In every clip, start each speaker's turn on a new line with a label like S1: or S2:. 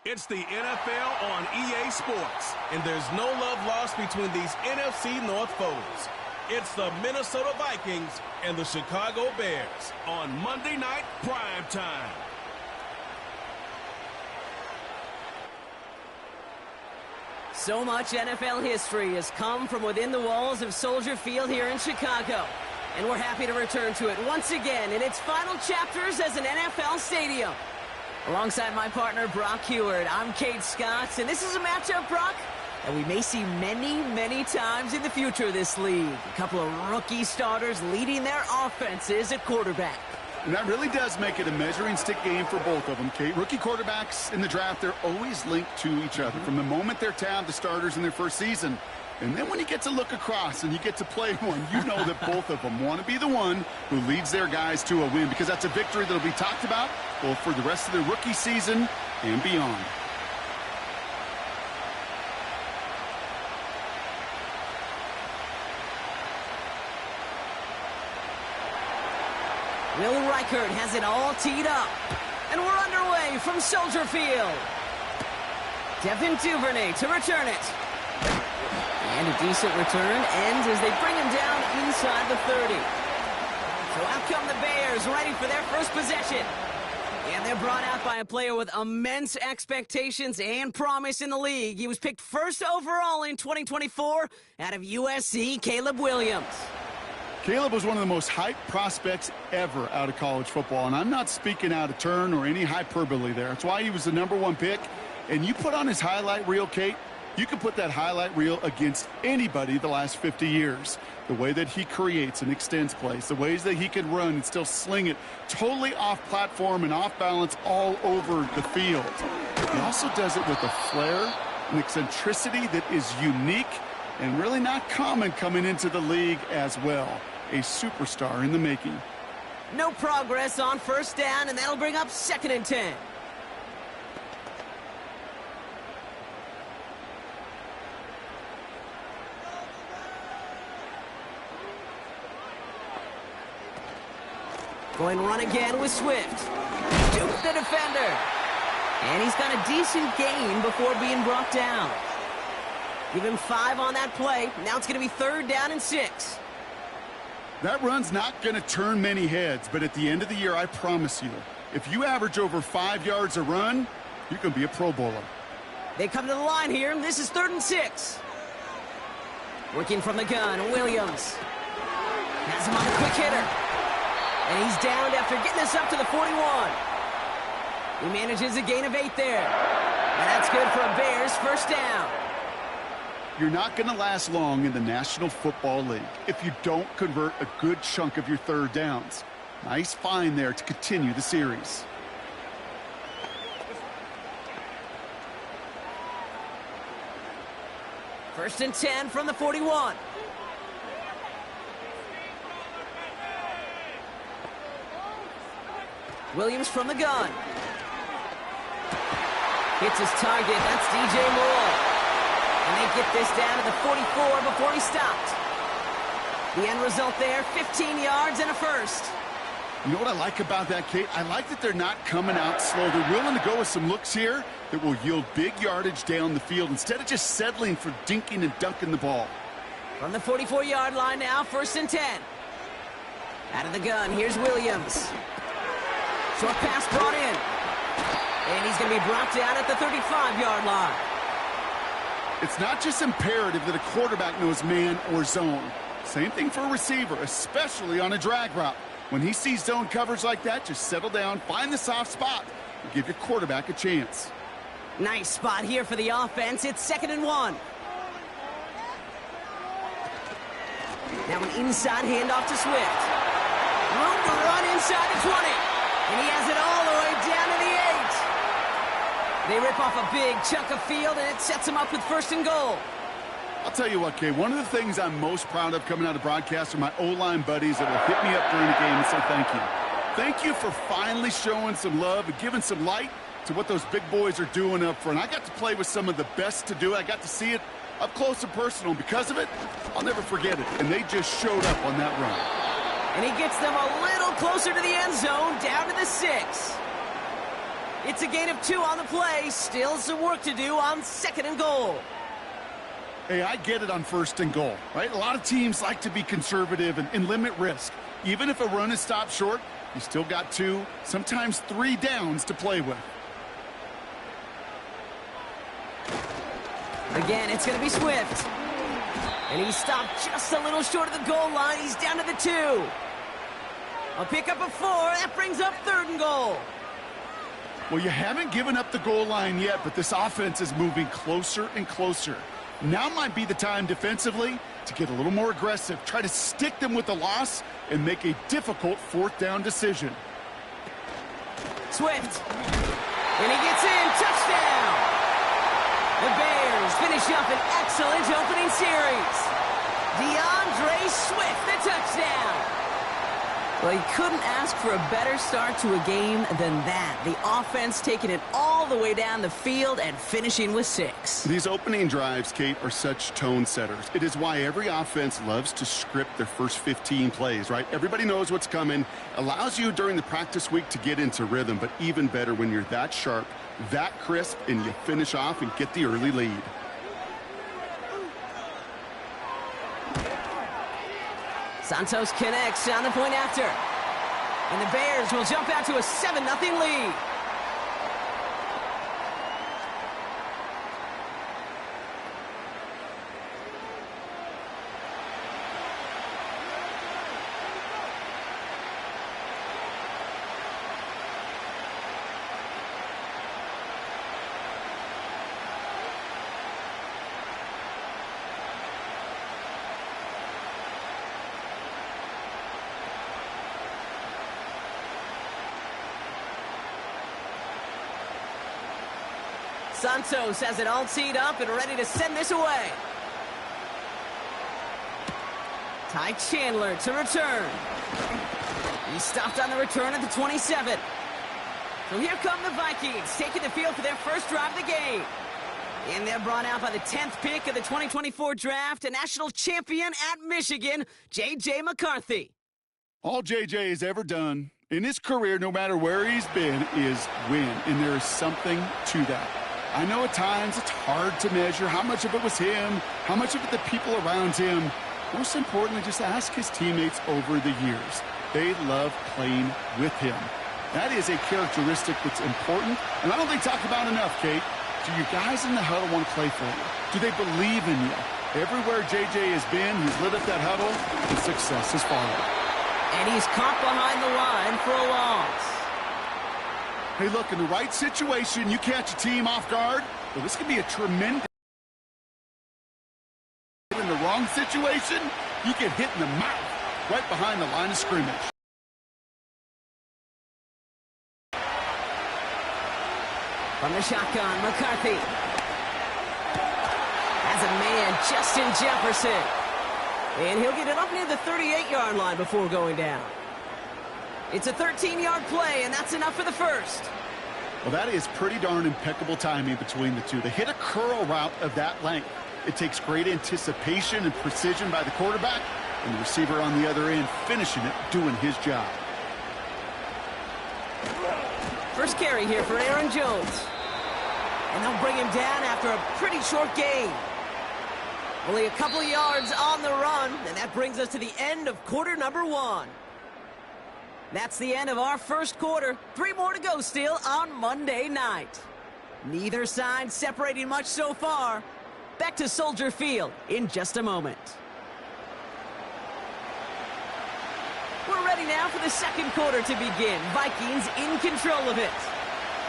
S1: It's the NFL on EA Sports, and there's no love lost between these NFC North foes. It's the Minnesota Vikings and the Chicago Bears on Monday Night Prime Time.
S2: So much NFL history has come from within the walls of Soldier Field here in Chicago. And we're happy to return to it once again in its final chapters as an NFL stadium. Alongside my partner, Brock Heward, I'm Kate Scott, and this is a matchup, Brock, that we may see many, many times in the future of this league. A couple of rookie starters leading their offenses at quarterback.
S3: And that really does make it a measuring stick game for both of them, Kate. Rookie quarterbacks in the draft, they're always linked to each other from the moment they're tabbed the starters in their first season. And then when you get to look across and you get to play one, you know that both of them want to be the one who leads their guys to a win, because that's a victory that will be talked about both for the rest of their rookie season and beyond.
S2: Will Reichert has it all teed up. And we're underway from Soldier Field. Devin Duvernay to return it. And a decent return ends as they bring him down inside the 30. So out come the Bears, ready for their first possession. And they're brought out by a player with immense expectations and promise in the league. He was picked first overall in 2024 out of USC, Caleb Williams.
S3: Caleb was one of the most hyped prospects ever out of college football, and I'm not speaking out of turn or any hyperbole there. That's why he was the #1 pick. And you put on his highlight reel, Kate, you can put that highlight reel against anybody the last 50 years. The way that he creates and extends plays, the ways that he can run and still sling it totally off platform and off balance all over the field. He also does it with a flair, an eccentricity that is unique and really not common coming into the league as well. A superstar in the making.
S2: No progress on first down, and that'll bring up 2nd and 10. Going run again with Swift. Duped the defender. And he's got a decent gain before being brought down. Give him 5 on that play. Now it's going to be 3rd down and 6.
S3: That run's not going to turn many heads, but at the end of the year, I promise you, if you average over 5 yards a run, you're going to be a Pro Bowler.
S2: They come to the line here, and this is 3rd and 6. Working from the gun, Williams. Has him on a quick hitter. And he's downed after getting this up to the 41. He manages a gain of 8 there. And that's good for a Bears first down.
S3: You're not going to last long in the National Football League if you don't convert a good chunk of your 3rd downs. Nice find there to continue the series.
S2: First and 10 from the 41. Williams from the gun. Hits his target. That's DJ Moore. And they get this down to the 44 before he stopped. The end result there, 15 yards and a first.
S3: You know what I like about that, Kate? I like that they're not coming out slow. They're willing to go with some looks here that will yield big yardage down the field instead of just settling for dinking and dunking the ball.
S2: From the 44-yard line now, 1st and 10. Out of the gun, here's Williams. Short pass brought in. And he's going to be brought down at the 35-yard line.
S3: It's not just imperative that a quarterback knows man or zone. Same thing for a receiver, especially on a drag route. When he sees zone coverage like that, just settle down, find the soft spot, and give your quarterback a chance.
S2: Nice spot here for the offense. It's 2nd and 1. Now an inside handoff to Swift. Room to run inside the 20. And he has it all the way down to the 8. They rip off a big chunk of field, and it sets them up with 1st and goal.
S3: I'll tell you what, Kay, one of the things I'm most proud of coming out of broadcast are my O-line buddies that will hit me up during the game and say thank you. Thank you for finally showing some love and giving some light to what those big boys are doing up front. I got to play with some of the best to do it. I got to see it up close and personal. Because of it, I'll never forget it. And they just showed up on that run.
S2: And he gets them a little closer to the end zone, down to the 6. It's a gain of 2 on the play. Still some work to do on 2nd and goal.
S3: Hey, I get it on 1st and goal, right? A lot of teams like to be conservative and limit risk. Even if a run is stopped short, you still got 2, sometimes 3 downs to play with.
S2: Again, it's going to be Swift. And he stopped just a little short of the goal line. He's down to the 2. A pickup of 4. That brings up 3rd and goal.
S3: Well, you haven't given up the goal line yet, but this offense is moving closer and closer. Now might be the time defensively to get a little more aggressive, try to stick them with the loss, and make a difficult 4th down decision.
S2: Swift. And he gets in. Touchdown. The Bears finish up an excellent opening series. DeAndre Swift, the touchdown. Well, you couldn't ask for a better start to a game than that. The offense taking it all the way down the field and finishing with 6.
S3: These opening drives, Kate, are such tone setters. It is why every offense loves to script their first 15 plays, right? Everybody knows what's coming. Allows you during the practice week to get into rhythm, but even better when you're that sharp, that crisp, and you finish off and get the early lead.
S2: Santos connects on the point after. And the Bears will jump out to a 7-0 lead. Santos has it all teed up and ready to send this away. Ty Chandler to return. He stopped on the return at the 27. So here come the Vikings, taking the field for their first drive of the game. And they're brought out by the 10th pick of the 2024 draft, a national champion at Michigan, J.J. McCarthy.
S3: All J.J. has ever done in his career, no matter where he's been, is win. And there is something to that. I know at times it's hard to measure how much of it was him, how much of it the people around him. Most importantly, just ask his teammates over the years. They love playing with him. That is a characteristic that's important, and I don't think talked about enough, Kate. Do your guys in the huddle want to play for you? Do they believe in you? Everywhere J.J. has been, he's lit up that huddle, and success has followed.
S2: And he's caught behind the line for a loss.
S3: Hey, look, in the right situation, you catch a team off guard. Well, this could be a tremendous. In the wrong situation, you get hit in the mouth right behind the line of scrimmage.
S2: From the shotgun, McCarthy has a man, Justin Jefferson. And he'll get it up near the 38-yard line before going down. It's a 13-yard play, and that's enough for the first.
S3: Well, that is pretty darn impeccable timing between the two. They hit a curl route of that length. It takes great anticipation and precision by the quarterback, and the receiver on the other end finishing it, doing his job.
S2: First carry here for Aaron Jones. And they'll bring him down after a pretty short gain. Only a couple yards on the run, and that brings us to the end of quarter number 1. That's the end of our first quarter. 3 more to go still on Monday night. Neither side separating much so far. Back to Soldier Field in just a moment. We're ready now for the second quarter to begin. Vikings in control of it.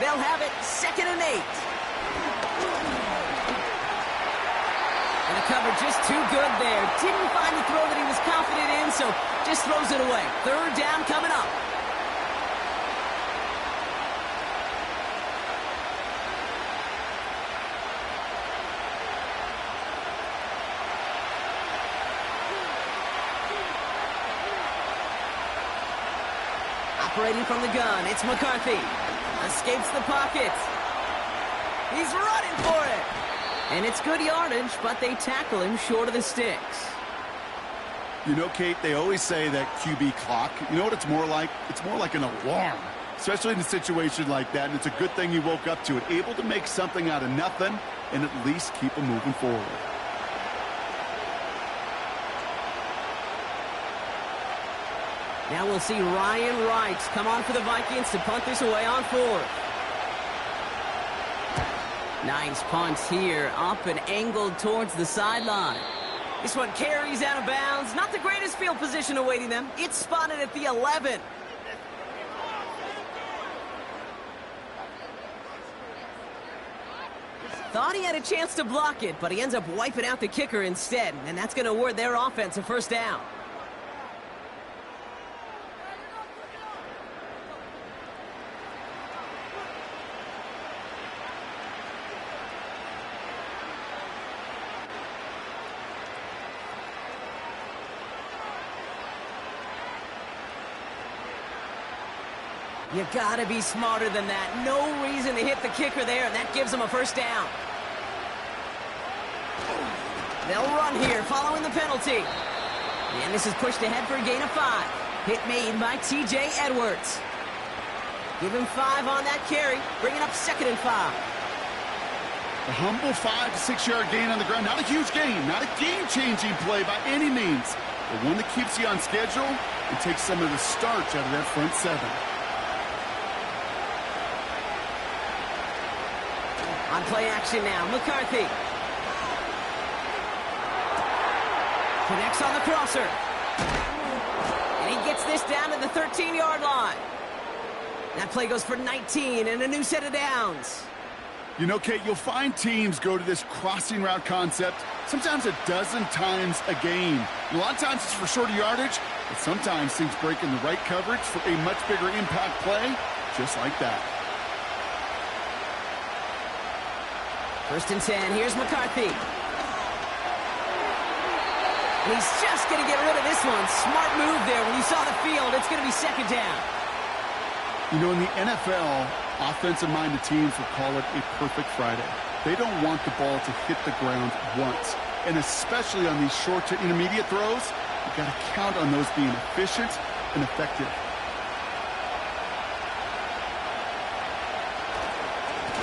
S2: They'll have it 2nd and 8. And the cover just too good there. Didn't find the throw that he was confident in, so just throws it away. 3rd down coming up. Operating from the gun, it's McCarthy. Escapes the pocket. He's running for it. And it's good yardage, but they tackle him short of the sticks. You
S3: know, Kate, they always say that QB clock, you know what it's more like? It's more like an alarm. especially in a situation like that, and it's a good thing he woke up to it. Able to make something out of nothing and at least keep him moving forward.
S2: Now we'll see Ryan Wright come on for the Vikings to punt this away on 4th. Nice punt here, up and angled towards the sideline. This one carries out of bounds. Not the greatest field position awaiting them. It's spotted at the 11. Thought he had a chance to block it, but he ends up wiping out the kicker instead, and that's going to award their offense a first down. You gotta be smarter than that. No reason to hit the kicker there, and that gives them a first down. They'll run here following the penalty. And this is pushed ahead for a gain of 5. Hit made by TJ Edwards. Give him 5 on that carry, bringing up 2nd and 5.
S3: A humble 5 to 6 yard gain on the ground. Not a huge gain, not a game-changing play by any means, but one that keeps you on schedule and takes some of the starch out of that front 7.
S2: On play action now, McCarthy. Connects on the crosser. And he gets this down to the 13-yard line. That play goes for 19 and a new set of downs.
S3: You know, Kate, you'll find teams go to this crossing route concept sometimes a dozen times a game. A lot of times it's for shorter yardage, but sometimes things break in the right coverage for a much bigger impact play, just like that.
S2: 1st and 10, here's McCarthy. And he's just going to get rid of this one. Smart move there. When you saw the field, it's going to be 2nd down.
S3: You know, in the NFL, offensive-minded teams will call it a perfect Friday. They don't want the ball to hit the ground once. And especially on these short to intermediate throws, you've got to count on those being efficient and effective.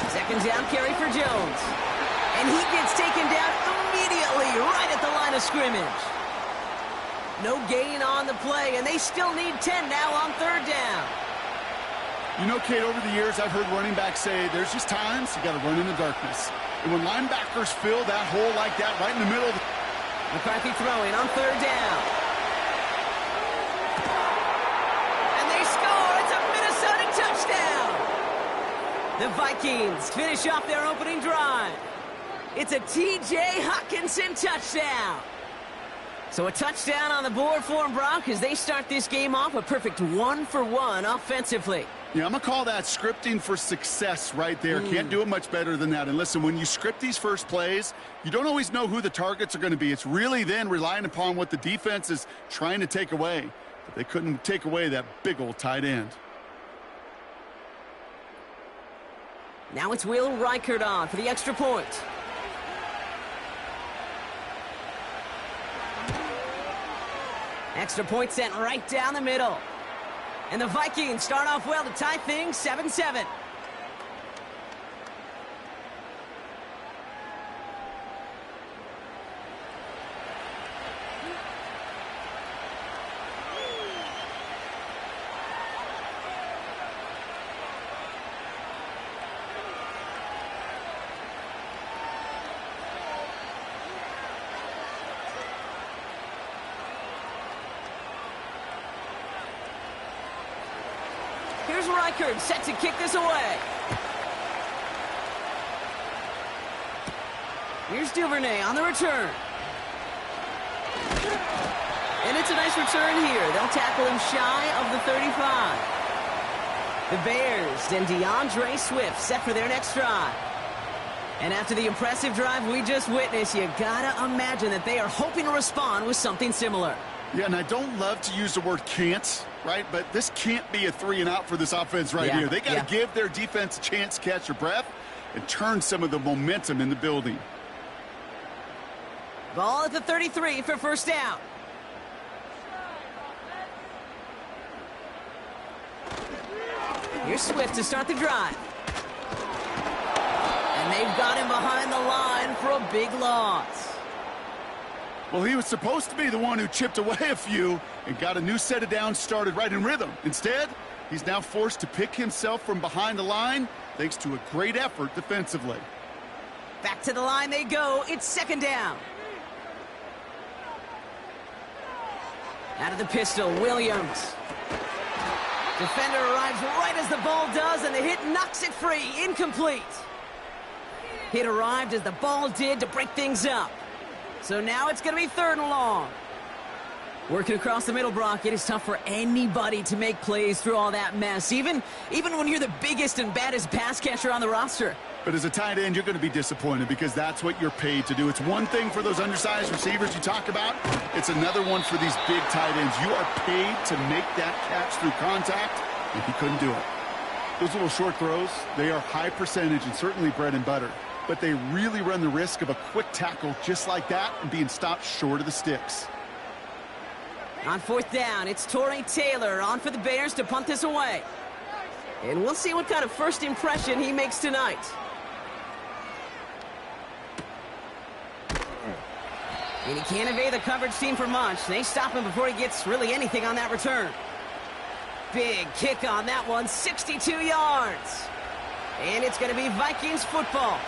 S2: Second down carry for Jones. And he gets taken down immediately right at the line of scrimmage. No gain on the play, and they still need 10 now on 3rd down.
S3: You know, Kate, over the years, I've heard running backs say there's just times you got to run in the darkness. And when linebackers fill that hole like that right in the middle.
S2: McCarthy throwing on 3rd down. And they score. It's a Minnesota touchdown. The Vikings finish off their opening drive. It's a T.J. Hockenson touchdown. So a touchdown on the board for them, Brock, as they start this game off a perfect 1-for-1 offensively.
S3: Yeah, I'm going to call that scripting for success right there. Can't do it much better than that. And listen, when you script these first plays, you don't always know who the targets are going to be. It's really then relying upon what the defense is trying to take away. But they couldn't take away that big old tight end.
S2: Now it's Will Reichert on for the extra point. Extra point sent right down the middle. And the Vikings start off well to tie things 7-7. Here's Reichert set to kick this away. Here's Duvernay on the return. And it's a nice return here. They'll tackle him shy of the 35. The Bears and DeAndre Swift set for their next drive. And after the impressive drive we just witnessed, you gotta imagine that they are hoping to respond with something similar.
S3: Yeah, and I don't love to use the word can't, right? But this can't be a 3-and-out for this offense right here. They got to give their defense a chance to catch their breath and turn some of the momentum in the building.
S2: Ball at the 33 for first down. Here's Swift to start the drive. And they've got him behind the line for a big loss.
S3: Well, he was supposed to be the one who chipped away a few and got a new set of downs started right in rhythm. Instead, he's now forced to pick himself from behind the line thanks to a great effort defensively.
S2: Back to the line they go. It's second down. Out of the pistol, Williams. Defender arrives right as the ball does, and the hit knocks it free. Incomplete. Hit arrived as the ball did to break things up. So now it's going to be third and long. Working across the middle, Brock, it is tough for anybody to make plays through all that mess, even when you're the biggest and baddest pass catcher on the roster.
S3: But as a tight end, you're going to be disappointed because that's what you're paid to do. It's one thing for those undersized receivers you talk about. It's another one for these big tight ends. You are paid to make that catch through contact, and he couldn't do it. Those little short throws, they are high percentage and certainly bread and butter. But they really run the risk of a quick tackle just like that and being stopped short of the sticks.
S2: On fourth down, it's Torrey Taylor on for the Bears to punt this away. And we'll see what kind of first impression he makes tonight. And he can't evade the coverage team for much. They stop him before he gets really anything on that return. Big kick on that one, 62 yards. And it's going to be Vikings football.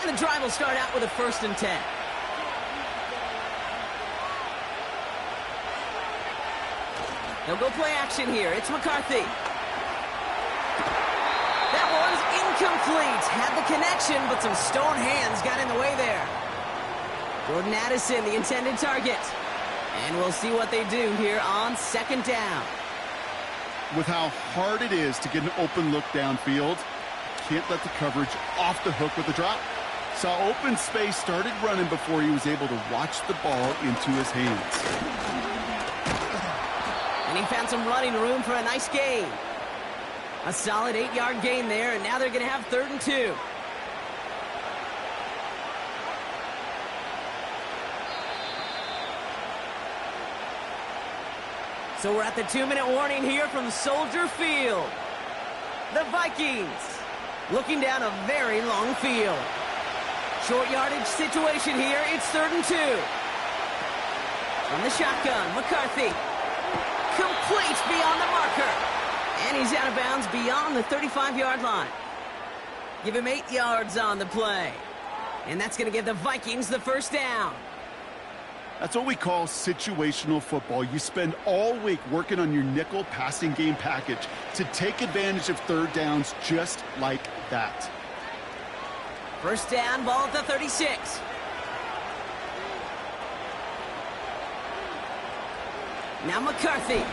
S2: And the drive will start out with a 1st and 10. They'll go play action here. It's McCarthy. That one's incomplete. Had the connection, but some stone hands got in the way there. Jordan Addison, the intended target. And we'll see what they do here on second down.
S3: With how hard it is to get an open look downfield, can't let the coverage off the hook with the drop. Saw open space, started running before he was able to watch the ball into his hands.
S2: And he found some running room for a nice gain. A solid 8-yard gain there, and now they're going to have 3rd and 2. So we're at the 2-minute warning here from Soldier Field. The Vikings looking down a very long field. Short yardage situation here. It's 3rd and 2. From the shotgun, McCarthy. Complete beyond the marker. And he's out of bounds beyond the 35-yard line. Give him 8 yards on the play. And that's going to give the Vikings the first down.
S3: That's what we call situational football. You spend all week working on your nickel passing game package to take advantage of third downs just like that.
S2: First down, ball at the 36. Now McCarthy.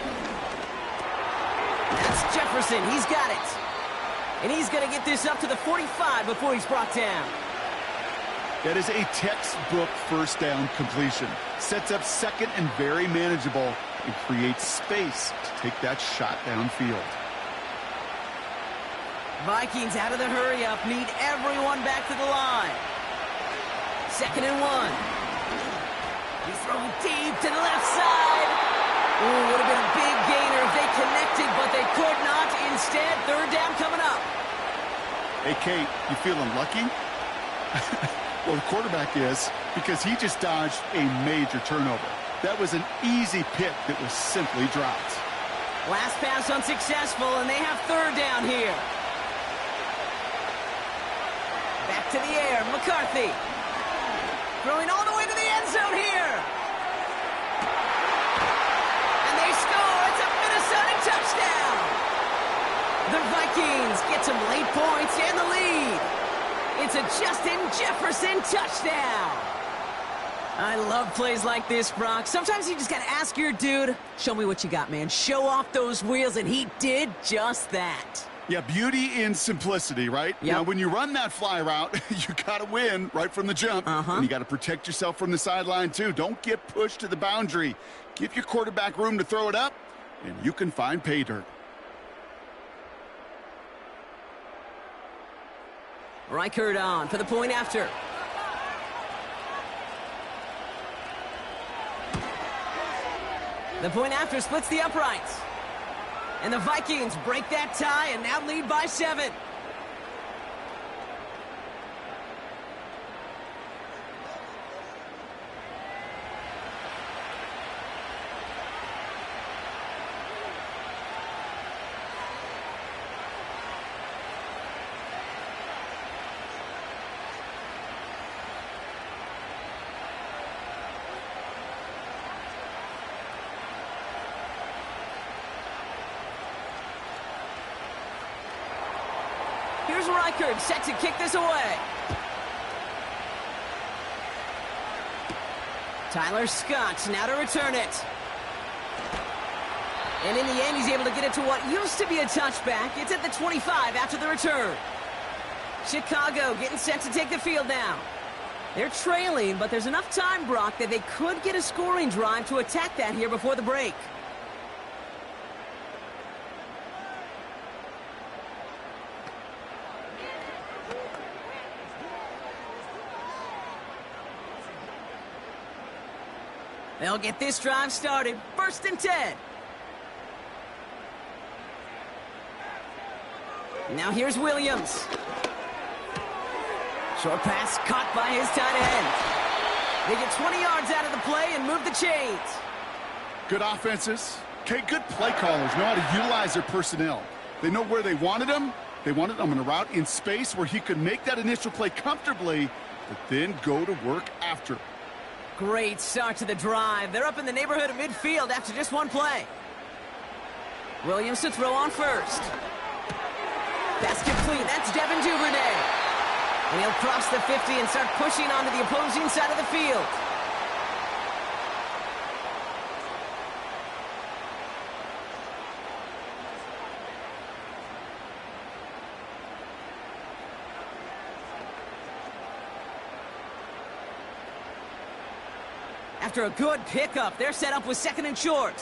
S2: That's Jefferson. He's got it. And he's going to get this up to the 45 before he's brought down.
S3: That is a textbook first down completion. Sets up second and very manageable and creates space to take that shot downfield.
S2: Vikings out of the hurry-up, need everyone back to the line. 2nd and 1. He's thrown deep to the left side. Ooh, would have been a big gainer if they connected, but they could not. Instead, 3rd down coming up.
S3: Hey, Kate, you feeling lucky? Well, the quarterback is, because he just dodged a major turnover. That was an easy pick that was simply dropped.
S2: Last pass unsuccessful, and they have 3rd down here. Back to the air, McCarthy. Throwing all the way to the end zone here. And they score. It's a Minnesota touchdown. The Vikings get some late points and the lead. It's a Justin Jefferson touchdown. I love plays like this, Brock. Sometimes you just got to ask your dude, show me what you got, man. Show off those wheels, and he did just that.
S3: Yeah, beauty in simplicity, right?
S2: Yep.
S3: Now, when you run that fly route, you got to win right from the jump. And you got to protect yourself from the sideline, too. Don't get pushed to the boundary. Give your quarterback room to throw it up, and you can find pay dirt.
S2: Reichard on for the point after. The point after splits the uprights. And the Vikings break that tie and now lead by 7. Here's Reichard, set to kick this away. Tyler Scott now to return it. And in the end, he's able to get it to what used to be a touchback. It's at the 25 after the return. Chicago getting set to take the field now. They're trailing, but there's enough time, Brock, that they could get a scoring drive to attack that here before the break. They'll get this drive started. 1st and 10. Now here's Williams. Short pass caught by his tight end. They get 20 yards out of the play and move the chains.
S3: Good offenses. Okay, good play callers know how to utilize their personnel. They know where they wanted him. They wanted him on a route in space where he could make that initial play comfortably, but then go to work after.
S2: Great start to the drive. They're up in the neighborhood of midfield after just one play. Williams to throw on first. Pass complete. That's Devin Duvernay. And he'll cross the 50 and start pushing onto the opposing side of the field. After a good pickup, they're set up with 2nd and short.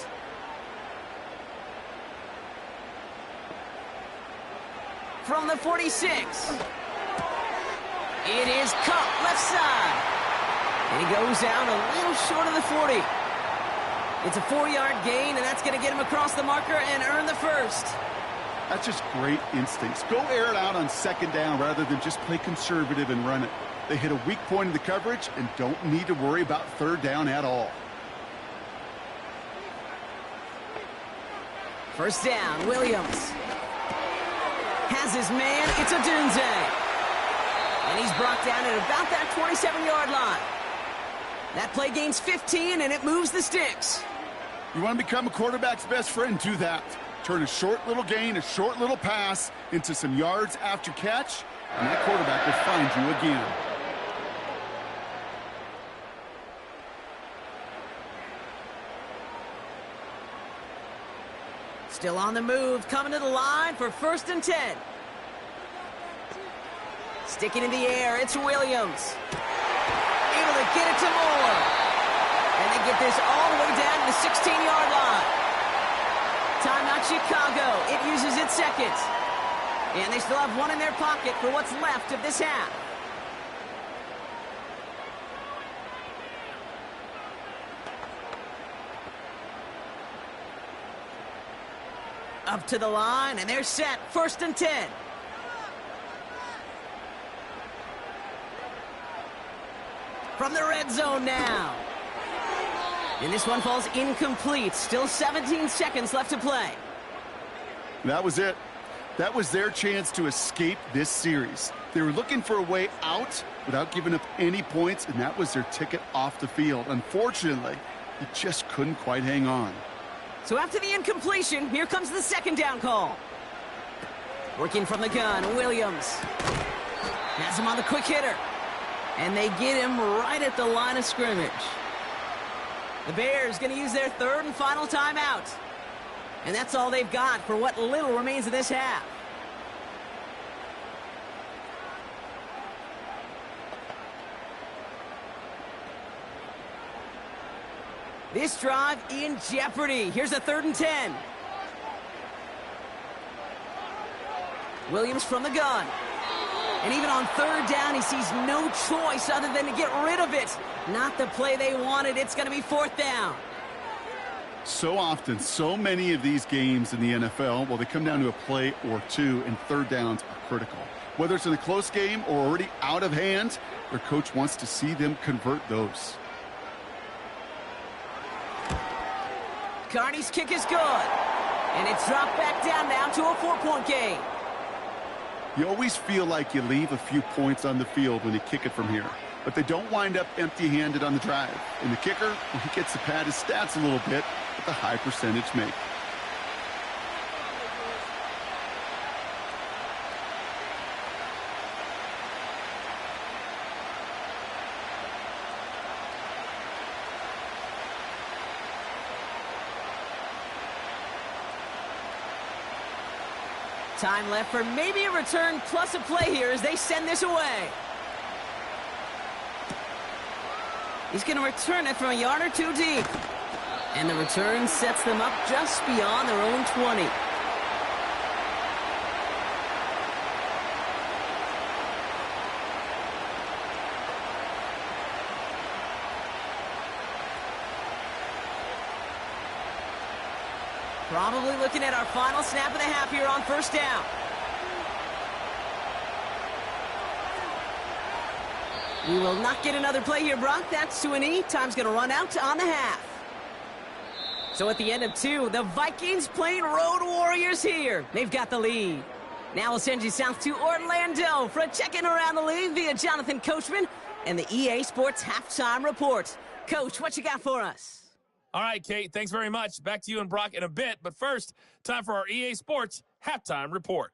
S2: From the 46. It is Cup, left side. And he goes out a little short of the 40. It's a 4-yard gain, and that's going to get him across the marker and earn the first.
S3: That's just great instincts. Go air it out on 2nd down rather than just play conservative and run it. They hit a weak point in the coverage and don't need to worry about 3rd down at all.
S2: 1st down, Williams. Has his man, it's Odunze. And he's brought down at about that 27-yard line. That play gains 15, and it moves the sticks.
S3: You want to become a quarterback's best friend, do that. Turn a short little gain, a short little pass into some yards after catch, and that quarterback will find you again.
S2: Still on the move, coming to the line for 1st and 10. Sticking in the air, it's Williams. Able to get it to Moore. And they get this all the way down to the 16-yard line. Timeout Chicago. It uses its 2nd. And they still have 1 in their pocket for what's left of this half. Up to the line, and they're set. 1st and 10. From the red zone now. And this one falls incomplete. Still 17 seconds left to play.
S3: That was it. That was their chance to escape this series. They were looking for a way out without giving up any points, and that was their ticket off the field. Unfortunately, they just couldn't quite hang on.
S2: So after the incompletion, here comes the 2nd down call. Working from the gun, Williams. Has him on the quick hitter. And they get him right at the line of scrimmage. The Bears going to use their 3rd and final timeout. And that's all they've got for what little remains of this half. This drive in jeopardy. Here's a 3rd and 10. Williams from the gun. And even on third down, he sees no choice other than to get rid of it. Not the play they wanted. It's going to be fourth down.
S3: So often, so many of these games in the NFL, well, they come down to a play or two, and third downs are critical. Whether it's in a close game or already out of hand, their coach wants to see them convert those.
S2: Carney's kick is good. And it's dropped back down now to a 4-point game.
S3: You always feel like you leave a few points on the field when you kick it from here. But they don't wind up empty-handed on the drive. And the kicker, well, he gets to pad his stats a little bit with a high percentage make.
S2: Time left for maybe a return plus a play here as they send this away. He's going to return it from a yard or two deep. And the return sets them up just beyond their own 20. Probably looking at our final snap of the half here on first down. We will not get another play here, Brock. That's to an E. Time's going to run out on the half. So at the end of 2, the Vikings playing Road Warriors here. They've got the lead. Now we'll send you south to Orlando for a check-in around the league via Jonathan Coachman and the EA Sports Halftime Report. Coach, what you got for us?
S4: All right, Kate, thanks very much. Back to you and Brock in a bit. But first, time for our EA Sports Halftime Report.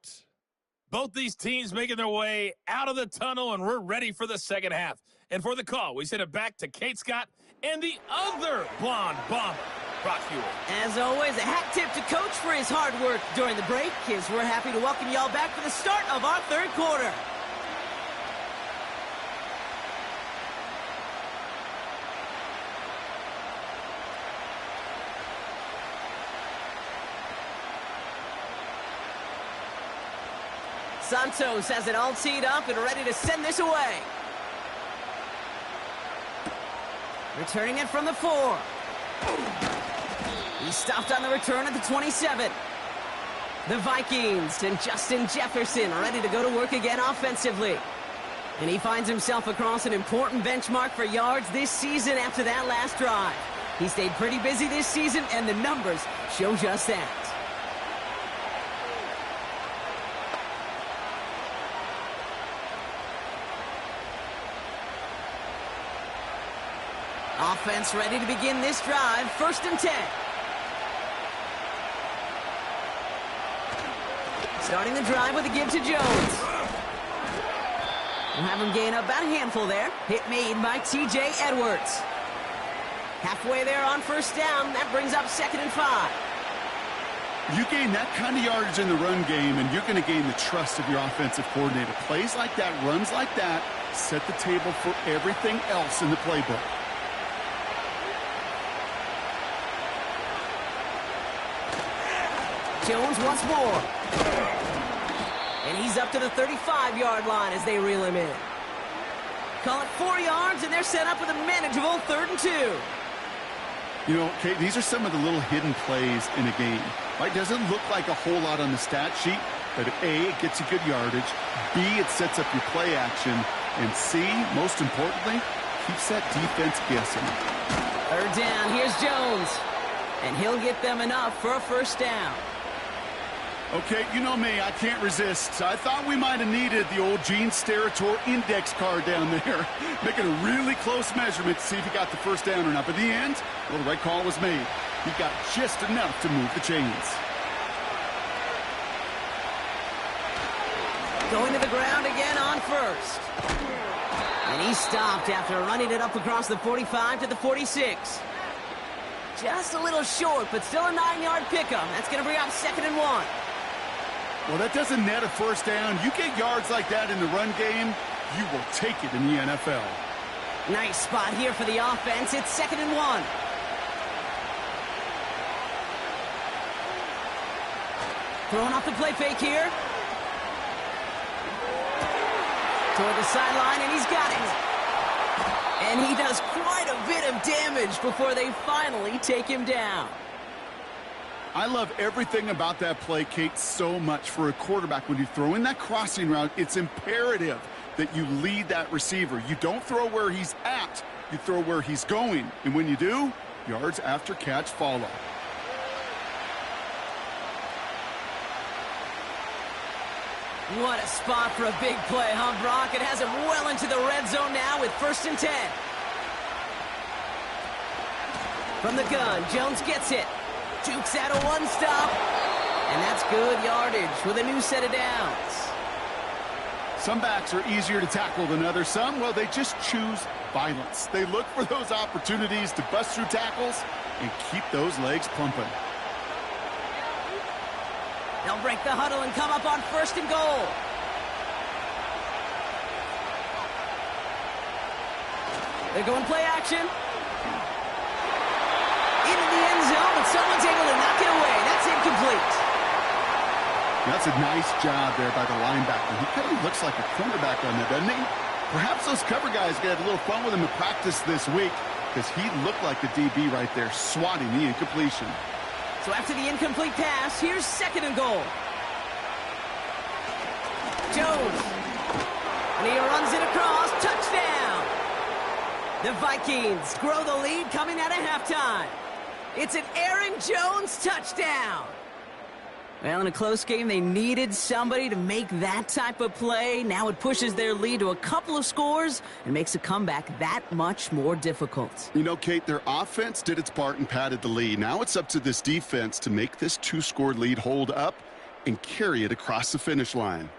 S4: Both these teams making their way out of the tunnel, and we're ready for the second half. And for the call, we send it back to Kate Scott and the other blonde bomber, Brock Hewitt.
S2: As always, a hat tip to Coach for his hard work during the break, as we're happy to welcome y'all back for the start of our third quarter. Santos has it all teed up and ready to send this away. Returning it from the 4. He stopped on the return at the 27. The Vikings and Justin Jefferson ready to go to work again offensively. And he finds himself across an important benchmark for yards this season after that last drive. He stayed pretty busy this season, and the numbers show just that. Offense ready to begin this drive. 1st and 10. Starting the drive with a give to Jones. We'll have him gain about a handful there. Hit made by T.J. Edwards. Halfway there on first down. That brings up 2nd and 5.
S3: You gain that kind of yardage in the run game, and you're going to gain the trust of your offensive coordinator. Plays like that, runs like that, set the table for everything else in the playbook.
S2: Jones once more. And he's up to the 35-yard line as they reel him in. Call it 4 yards, and they're set up with a manageable 3rd and 2.
S3: You know, Kate, these are some of the little hidden plays in a game. Right? Doesn't look like a whole lot on the stat sheet, but A, it gets you good yardage. B, it sets up your play action. And C, most importantly, keeps that defense guessing.
S2: 3rd down, here's Jones. And he'll get them enough for a first down.
S3: Okay, you know me, I can't resist. I thought we might have needed the old Gene Steratore index card down there, making a really close measurement to see if he got the first down or not. But in the end, well, the right call was made. He got just enough to move the chains.
S2: Going to the ground again on first. And he stopped after running it up across the 45 to the 46. Just a little short, but still a 9-yard pickup. That's going to bring up 2nd and 1.
S3: Well, that doesn't net a first down. You get yards like that in the run game, you will take it in the NFL.
S2: Nice spot here for the offense. It's 2nd and 1. Throwing off the play fake here. Toward the sideline, and he's got it. And he does quite a bit of damage before they finally take him down.
S3: I love everything about that play, Kate, so much for a quarterback. When you throw in that crossing route, it's imperative that you lead that receiver. You don't throw where he's at, you throw where he's going. And when you do, yards after catch follow.
S2: What a spot for a big play, huh, Brock? It has him well into the red zone now with 1st and 10. From the gun, Jones gets it. Jukes out a one-stop. And that's good yardage with a new set of downs.
S3: Some backs are easier to tackle than others. Some, well, they just choose violence. They look for those opportunities to bust through tackles and keep those legs pumping.
S2: They'll break the huddle and come up on 1st and goal. They're going play action. Into the end zone, but someone's able to knock it away. That's incomplete.
S3: That's a nice job there by the linebacker. He kind of looks like a cornerback on that, doesn't he? Perhaps those cover guys get a little fun with him in practice this week because he looked like a DB right there, swatting the incompletion.
S2: So after the incomplete pass, here's 2nd and goal. Jones. And he runs it across. Touchdown. The Vikings grow the lead coming out of halftime. It's an Aaron Jones touchdown. Well, in a close game, they needed somebody to make that type of play. Now it pushes their lead to a couple of scores and makes a comeback that much more difficult.
S3: You know, Kate, their offense did its part and padded the lead. Now it's up to this defense to make this 2-score lead hold up and carry it across the finish line.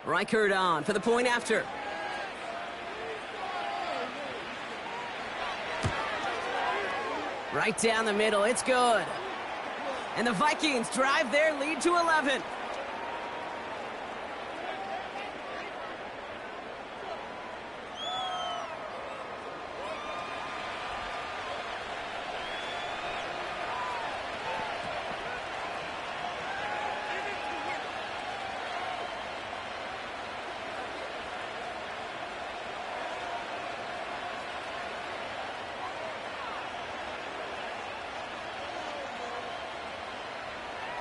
S2: Reichert on for the point after. Right down the middle, it's good. And the Vikings drive their lead to 11.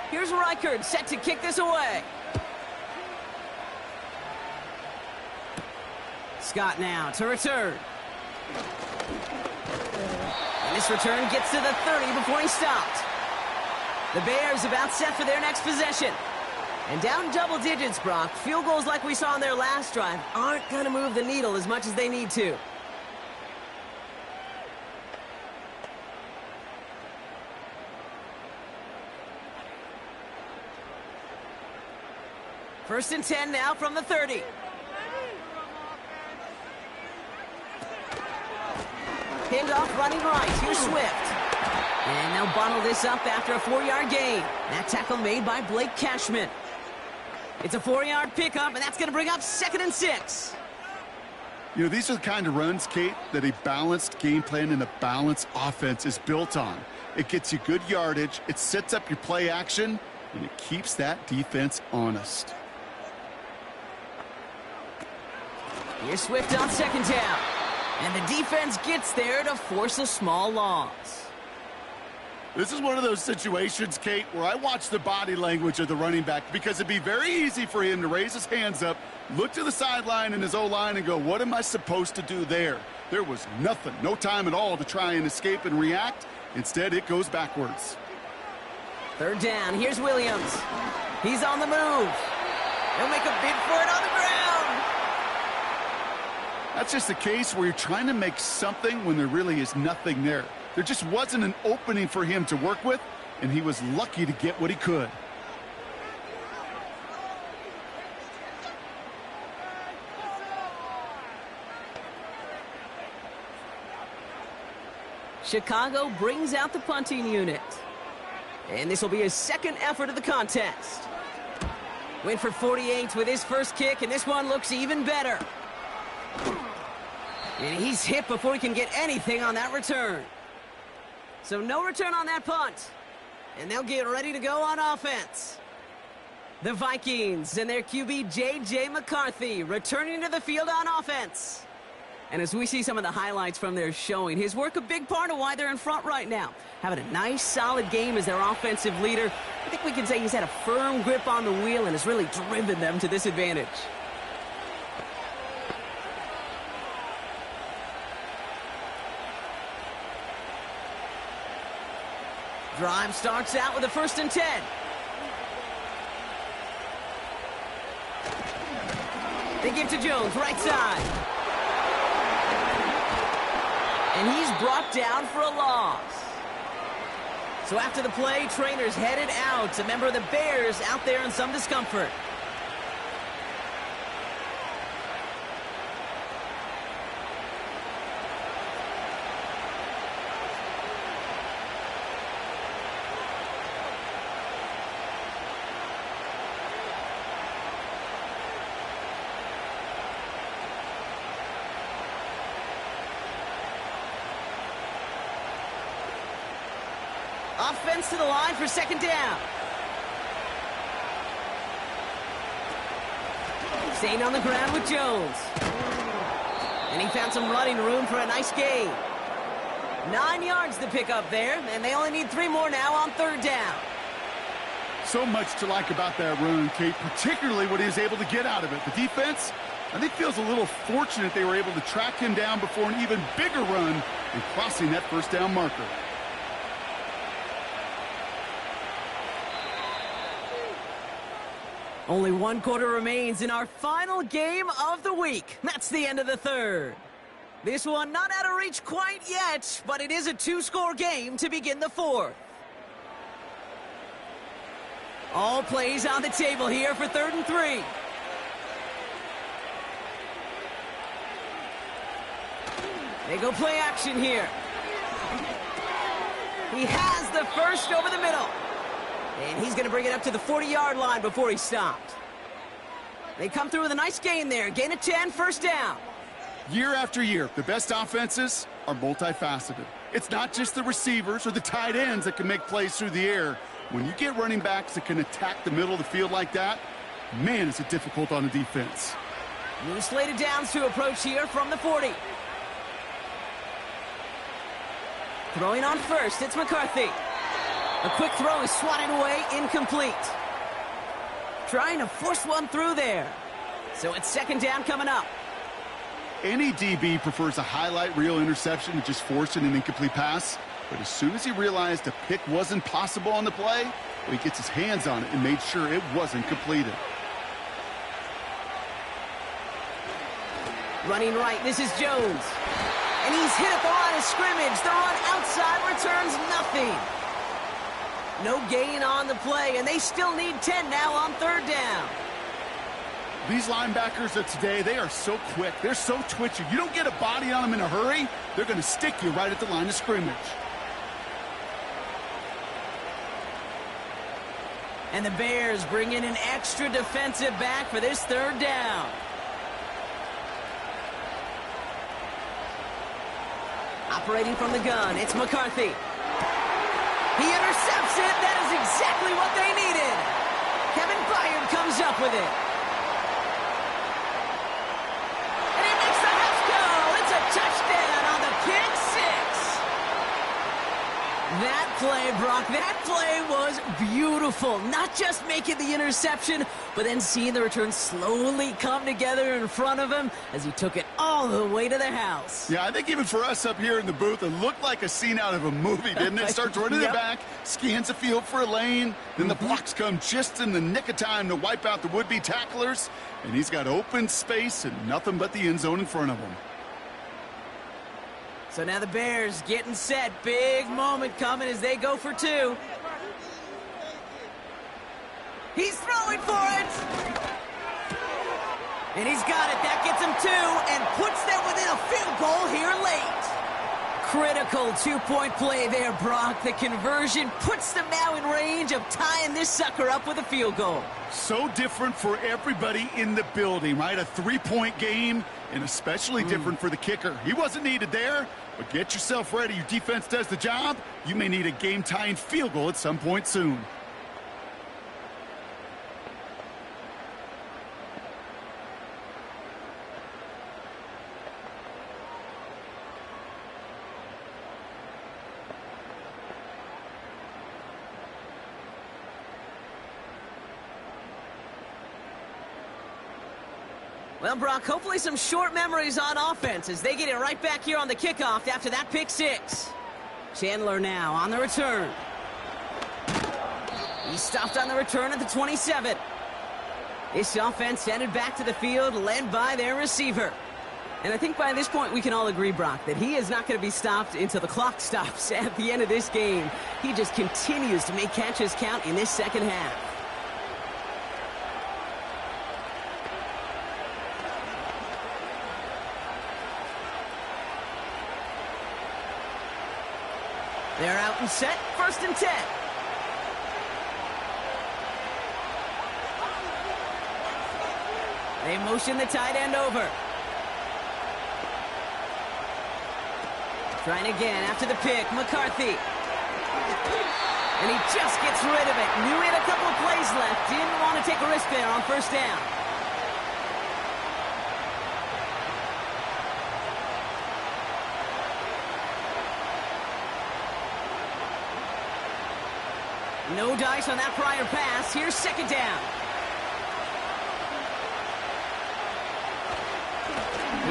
S2: Here's Reichert set to kick this away. Scott now to return. And this return gets to the 30 before he stopped. The Bears about set for their next possession. And down double digits, Brock. Field goals like we saw on their last drive aren't going to move the needle as much as they need to. First and 10 now from the 30. Handoff running right. Here's Swift. And they'll bottle this up after a 4-yard gain. That tackle made by Blake Cashman. It's a 4-yard pickup, and that's going to bring up 2nd and 6.
S3: You know, these are the kind of runs, Kate, that a balanced game plan and a balanced offense is built on. It gets you good yardage, it sets up your play action, and it keeps that defense honest.
S2: Here's Swift on 2nd down. And the defense gets there to force a small loss.
S3: This is one of those situations, Kate, where I watch the body language of the running back because it'd be very easy for him to raise his hands up, look to the sideline in his O-line and go, what am I supposed to do there? There was nothing, no time at all to try and escape and react. Instead, it goes backwards.
S2: 3rd down, here's Williams. He's on the move. He'll make a bid for it on the ground.
S3: That's just a case where you're trying to make something when there really is nothing there. There just wasn't an opening for him to work with, and he was lucky to get what he could.
S2: Chicago brings out the punting unit. And this will be his 2nd effort of the contest. Went for 48 with his first kick, and this one looks even better. And he's hit before he can get anything on that return. So no return on that punt. And they'll get ready to go on offense. The Vikings and their QB J.J. McCarthy returning to the field on offense. And as we see some of the highlights from their showing, his work a big part of why they're in front right now. Having a nice, solid game as their offensive leader. I think we can say he's had a firm grip on the wheel and has really driven them to this advantage. Drive starts out with a 1st and 10. They give to Jones, right side. And he's brought down for a loss. So after the play, trainers headed out. A member of the Bears out there in some discomfort. Offense to the line for 2nd down. Staying on the ground with Jones. And he found some running room for a nice gain. 9 yards to pick up there, and they only need 3 more now on 3rd down.
S3: So much to like about that run, Kate, particularly what he was able to get out of it. The defense, I think, feels a little fortunate they were able to track him down before an even bigger run and crossing that 1st down marker.
S2: Only 1 quarter remains in our final game of the week. That's the end of the 3rd. This one not out of reach quite yet, but it is a 2-score game to begin the 4th. All plays on the table here for 3rd and 3. They go play action here. He has the first over the middle. And he's going to bring it up to the 40-yard line before he stopped. They come through with a nice gain there. Gain of 10, 1st down.
S3: Year after year, the best offenses are multifaceted. It's not just the receivers or the tight ends that can make plays through the air. When you get running backs that can attack the middle of the field like that, man, is it difficult on the defense.
S2: New slated downs to approach here from the 40. Throwing on 1st, it's McCarthy. A quick throw is swatted away, incomplete. Trying to force one through there. So it's 2nd down coming up.
S3: Any DB prefers a highlight reel interception to just forcing an incomplete pass. But as soon as he realized a pick wasn't possible on the play, well, he gets his hands on it and made sure it wasn't completed.
S2: Running right, this is Jones. And he's hit at the line of scrimmage. The run outside returns nothing. No gain on the play, and they still need 10 now on 3rd down.
S3: These linebackers of today, they are so quick. They're so twitchy. You don't get a body on them in a hurry, they're going to stick you right at the line of scrimmage.
S2: And the Bears bring in an extra defensive back for this 3rd down. Operating from the gun, it's McCarthy. He intercepts it. That is exactly what they needed. Kevin Byard comes up with it. And he makes the house go. It's a touchdown on the pick 6. That play, Brock, that play was beautiful. Not just making the interception, but then seeing the return slowly come together in front of him as he took it all the way to the house.
S3: Yeah, I think even for us up here in the booth, it looked like a scene out of a movie, didn't it? Starts running it back, scans the field for a lane, then the blocks come just in the nick of time to wipe out the would-be tacklers, and he's got open space and nothing but the end zone in front of him.
S2: So now the Bears getting set. Big moment coming as they go for 2. He's throwing for it. And he's got it. That gets him 2 and puts them within a field goal here late. Critical 2-point play there, Brock. The conversion puts them now in range of tying this sucker up with a field goal.
S3: So different for everybody in the building, right? A 3-point game, and especially different for the kicker. He wasn't needed there, but get yourself ready. Your defense does the job. You may need a game-tying field goal at some point soon.
S2: Well, Brock, hopefully some short memories on offense as they get it right back here on the kickoff after that pick six. Chandler now on the return. He stopped on the return at the 27. This offense headed back to the field, led by their receiver. And I think by this point we can all agree, Brock, that he is not going to be stopped until the clock stops at the end of this game. He just continues to make catches count in this second half. They're out and set, 1st and 10. They motion the tight end over. Trying again after the pick, McCarthy. And he just gets rid of it. Knew he had a couple of plays left. Didn't want to take a risk there on 1st down. No dice on that prior pass. Here's 2nd down.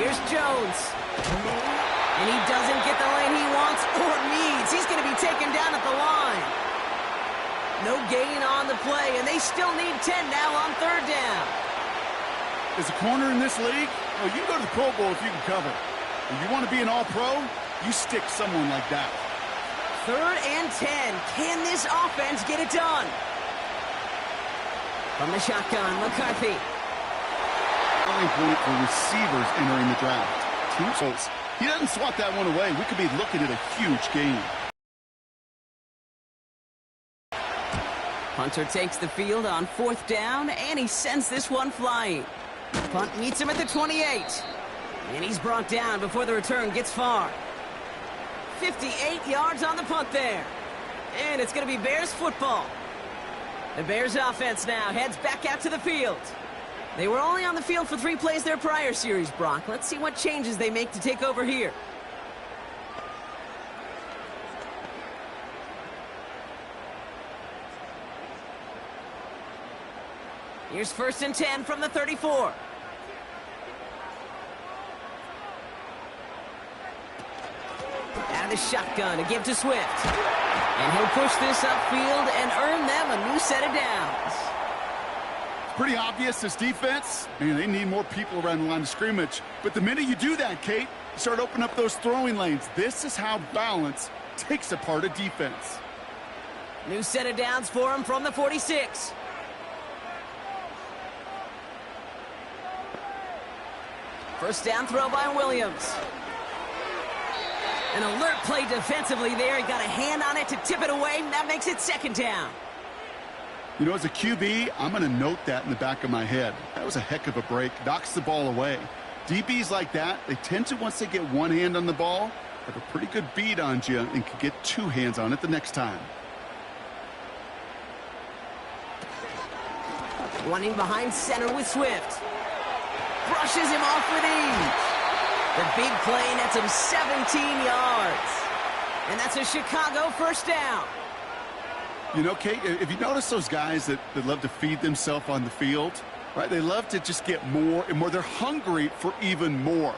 S2: Here's Jones. And he doesn't get the lane he wants or needs. He's going to be taken down at the line. No gain on the play, and they still need 10 now on 3rd down.
S3: As a corner in this league, well, you can go to the Pro Bowl if you can cover. If you want to be an all-pro, you stick someone like that.
S2: 3rd and 10. Can this offense get it done? From the shotgun, McCarthy.
S3: Point for receivers entering the draft. Teams. He doesn't swat that one away. We could be looking at a huge game.
S2: Hunter takes the field on 4th down, and he sends this one flying. Punt meets him at the 28. And he's brought down before the return gets far. 58 yards on the punt there. And it's going to be Bears football. The Bears offense now heads back out to the field. They were only on the field for 3 plays their prior series, Brock. Let's see what changes they make to take over here. Here's 1st and 10 from the 34. Out of the shotgun to give to Swift. And he'll push this upfield and earn them a new set of downs.
S3: Pretty obvious, this defense, man, they need more people around the line of scrimmage. But the minute you do that, Kate, you start opening up those throwing lanes. This is how balance takes apart a defense.
S2: New set of downs for him from the 46. First down throw by Williams. An alert play defensively there. He got a hand on it to tip it away, and that makes it 2nd down.
S3: You know, as a QB, I'm going to note that in the back of my head. That was a heck of a break. Knocks the ball away. DBs like that, they tend to, once they get one hand on the ball, have a pretty good beat on you and can get 2 hands on it the next time.
S2: Running behind center with Swift. Brushes him off with ease. The big play nets him 17 yards. And that's a Chicago 1st down.
S3: You know, Kate, if you notice those guys that love to feed themselves on the field, right? They love to just get more and more. They're hungry for even more.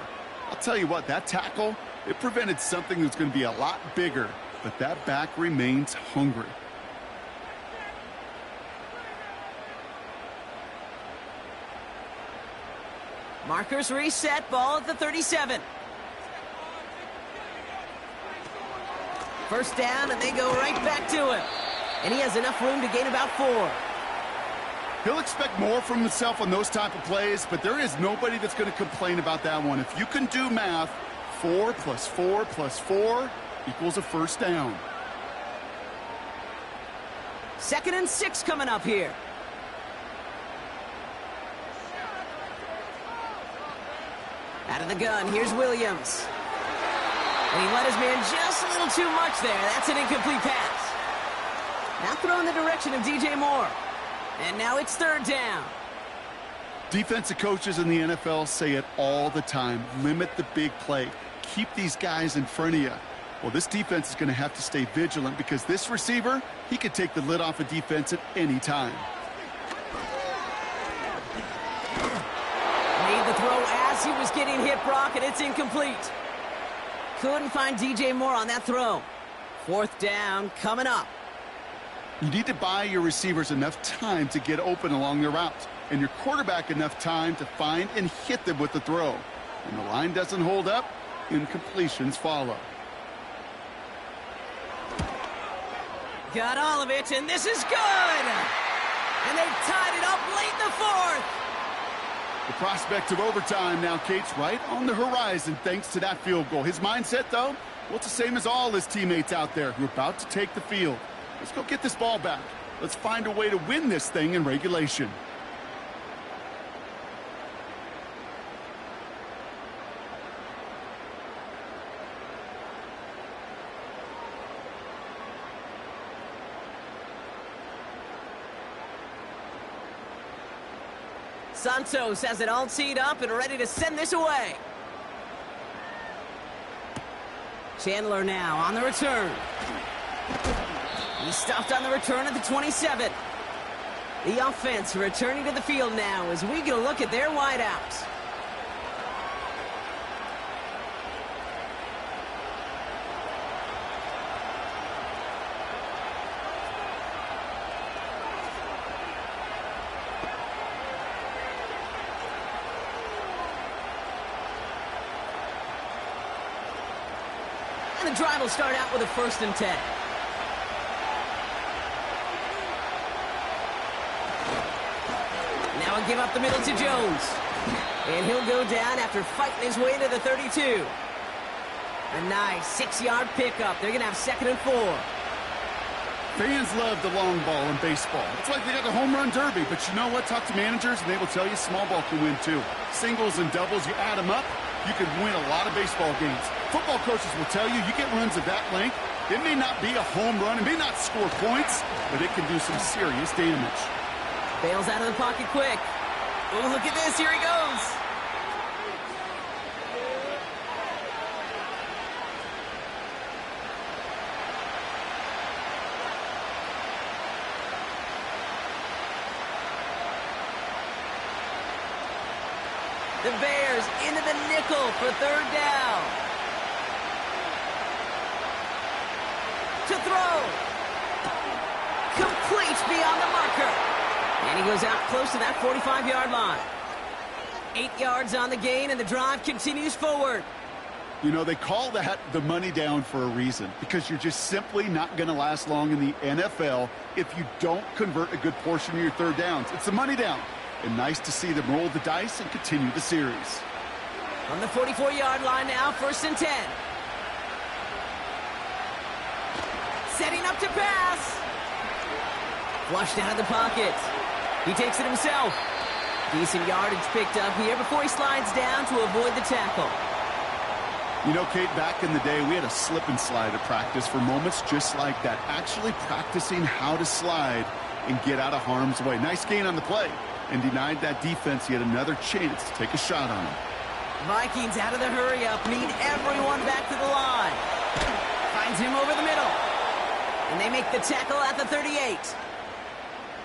S3: I'll tell you what, that tackle, it prevented something that's going to be a lot bigger, but that back remains hungry.
S2: Markers reset, ball at the 37. 1st down, and they go right back to him. And he has enough room to gain about 4.
S3: He'll expect more from himself on those type of plays, but there is nobody that's going to complain about that one. If you can do math, 4 plus 4 plus 4 equals a 1st down.
S2: 2nd and 6 coming up here. Out of the gun, here's Williams. And he let his man just a little too much there. That's an incomplete pass. Now throw in the direction of DJ Moore. And now it's 3rd down.
S3: Defensive coaches in the NFL say it all the time. Limit the big play. Keep these guys in front of you. Well, this defense is going to have to stay vigilant because this receiver, he could take the lid off a defense at any time.
S2: Made the throw clean hit, Brock, and it's incomplete. Couldn't find DJ Moore on that throw. 4th down coming up.
S3: You need to buy your receivers enough time to get open along their routes, and your quarterback enough time to find and hit them with the throw. When the line doesn't hold up, incompletions follow.
S2: Got all of it, and this is good! And they've tied it up late in the 4th.
S3: The prospect of overtime now, Kate's right on the horizon thanks to that field goal. His mindset, though, well, it's the same as all his teammates out there who are about to take the field. Let's go get this ball back. Let's find a way to win this thing in regulation.
S2: Santos has it all teed up and ready to send this away. Chandler now on the return. He's stuffed on the return at the 27. The offense returning to the field now as we get a look at their wideouts. And the drive will start out with a 1st and 10. Now a give up the middle to Jones. And he'll go down after fighting his way to the 32. A nice 6-yard pickup. They're going to have 2nd and 4.
S3: Fans love the long ball in baseball. It's like they got the home run derby. But you know what? Talk to managers, and they will tell you small ball can win too. Singles and doubles, you add them up, you can win a lot of baseball games. Football coaches will tell you get runs of that length. It may not be a home run. It may not score points, but it can do some serious damage.
S2: Bails out of the pocket quick. Oh, look at this. Here he goes. The Bears into the nickel for 3rd down. To throw. Complete beyond the marker. And he goes out close to that 45-yard line. 8 yards on the gain, and the drive continues forward.
S3: You know, they call that the money down for a reason, because you're just simply not going to last long in the NFL if you don't convert a good portion of your 3rd downs. It's the money down. And nice to see them roll the dice and continue the series.
S2: On the 44-yard line now, 1st and 10. Setting up to pass. Flushed out of the pocket. He takes it himself. Decent yardage picked up here before he slides down to avoid the tackle.
S3: You know, Kate, back in the day, we had a slip and slide at practice for moments just like that. Actually practicing how to slide and get out of harm's way. Nice gain on the play. And denied that defense yet another chance to take a shot on him.
S2: Vikings out of the hurry-up, need everyone back to the line. Finds him over the middle. And they make the tackle at the 38.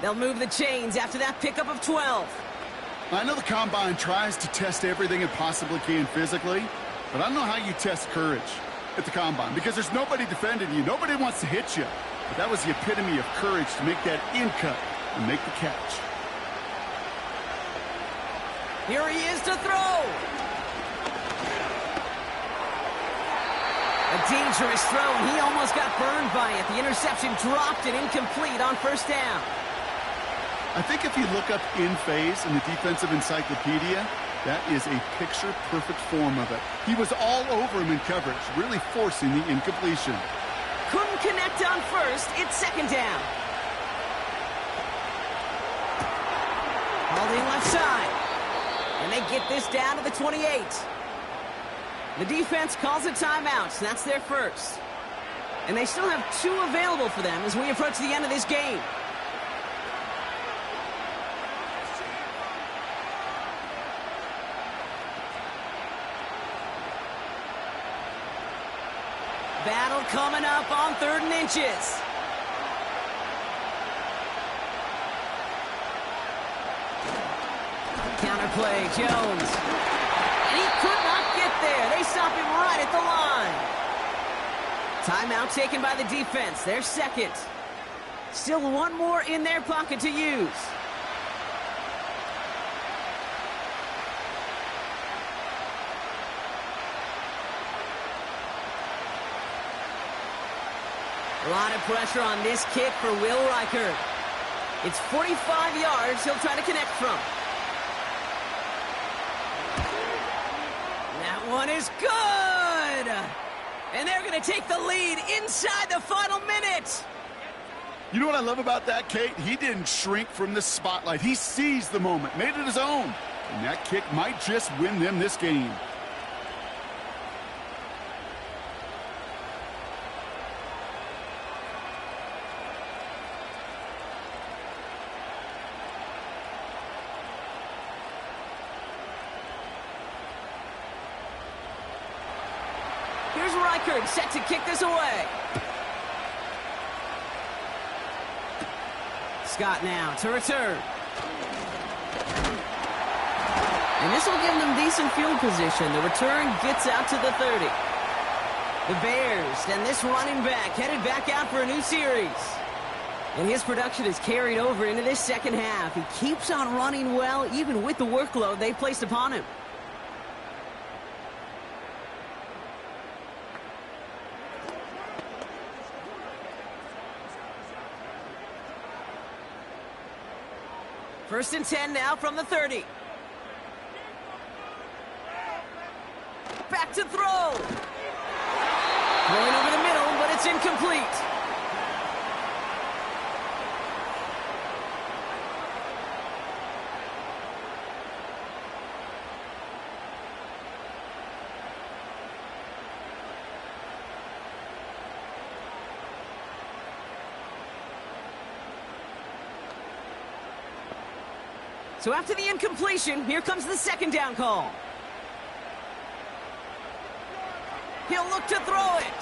S2: They'll move the chains after that pickup of 12.
S3: I know the Combine tries to test everything it possibly can physically, but I don't know how you test courage at the Combine, because there's nobody defending you. Nobody wants to hit you. But that was the epitome of courage to make that in-cut and make the catch.
S2: Here he is to throw. A dangerous throw, and he almost got burned by it. The interception dropped it incomplete on 1st down.
S3: I think if you look up in phase in the defensive encyclopedia, that is a picture-perfect form of it. He was all over him in coverage, really forcing the incompletion.
S2: Couldn't connect on 1st. It's 2nd down. Holding left side. And they get this down to the 28. The defense calls a timeout. So that's their 1st. And they still have 2 available for them as we approach the end of this game. Battle coming up on 3rd and inches. Counterplay, Jones. And he could not stop him right at the line. Timeout taken by the defense. Their second. Still one more in their pocket to use. A lot of pressure on this kick for Will Reichert. It's 45 yards he'll try to connect from. That one is good! And they're going to take the lead inside the final minute.
S3: You know what I love about that, Kate? He didn't shrink from the spotlight. He seized the moment, made it his own. And that kick might just win them this game.
S2: Here's Reichert set to kick this away. Scott now to return. And this will give them decent field position. The return gets out to the 30. The Bears and this running back headed back out for a new series. And his production is carried over into this second half. He keeps on running well, even with the workload they placed upon him. First and 10 now from the 30. Back to throw. Throwing over the middle, but it's incomplete. So after the incompletion, here comes the second down call. He'll look to throw it.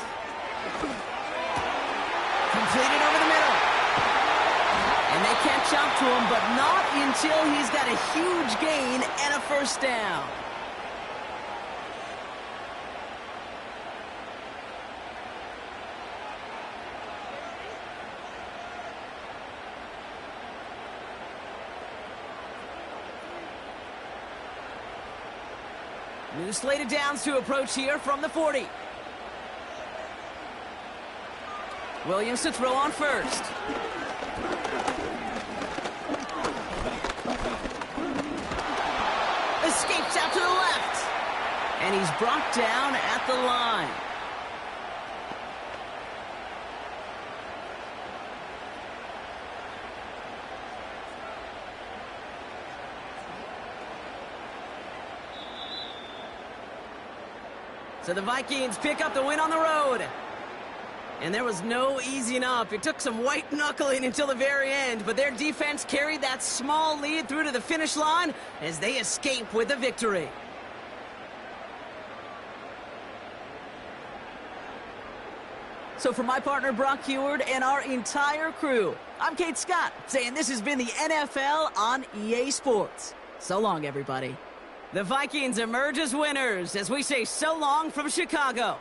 S2: Completed over the middle. And they catch up to him, but not until he's got a huge gain and a first down. New slated downs to approach here from the 40. Williams to throw on first. Escapes out to the left. And he's brought down at the line. So the Vikings pick up the win on the road. And there was no easing up. It took some white knuckling until the very end, but their defense carried that small lead through to the finish line as they escape with the victory. So for my partner Brock Heward and our entire crew, I'm Kate Scott saying this has been the NFL on EA Sports. So long, everybody. The Vikings emerge as winners as we say so long from Chicago.